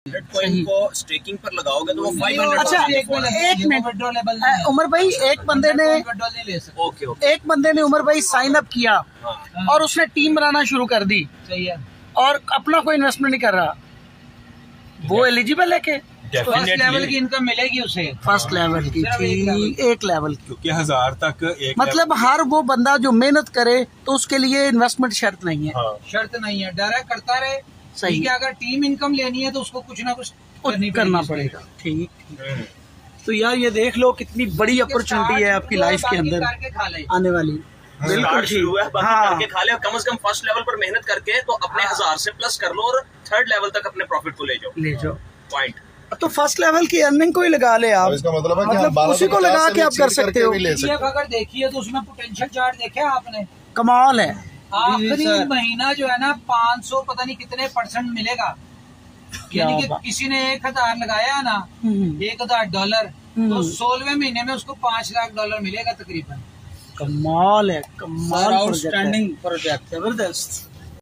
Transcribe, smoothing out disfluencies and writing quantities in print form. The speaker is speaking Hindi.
कॉइन को स्टेकिंग पर लगाओगे तो वो 500। अच्छा एक मिनट उमर भाई, एक बंदे ने उमर भाई साइन अप किया और उसने टीम बनाना शुरू कर दी, सही है, और अपना कोई इन्वेस्टमेंट नहीं कर रहा, वो एलिजिबल है के फर्स्ट लेवल की इनकम मिलेगी उसे? फर्स्ट लेवल की, एक लेवल की, क्योंकि 1000 तक एक मतलब हर वो बंदा जो मेहनत करे तो उसके लिए इन्वेस्टमेंट शर्त नहीं है। हाँ। शर्त नहीं है, डायरेक्ट करता रहे। सही है। अगर टीम इनकम लेनी है तो उसको कुछ ना कुछ करना पड़ेगा। ठीक। तो यार ये देख लो कितनी बड़ी अपॉर्चुनिटी है आपकी लाइफ के अंदर आने वाली। बिल्कुल शुरू है, बाकी हाँ। करके खा ले, कम से कम फर्स्ट लेवल पर मेहनत करके तो अपने 1000 से प्लस कर लो और थर्ड लेवल तक अपने प्रॉफिट को ले जाओ। पॉइंट तो फर्स्ट लेवल की अर्निंग को ही लगा ले आप, इसका मतलब है कि मतलब उसी को लगा के आप कर सकते हो। अगर देखिए तो उसमें पोटेंशियल चार्ट देखे आपने, कमाल है। आखिरी महीना जो है ना 500 पता नहीं कितने % मिलेगा, यानी कि किसी ने 1000 लगाया ना, $1000 तो 16वें महीने में उसको $5 लाख मिलेगा तकरीबन। कमाल है, कमाल, आउटस्टैंडिंग प्रोजेक्ट, जबरदस्त।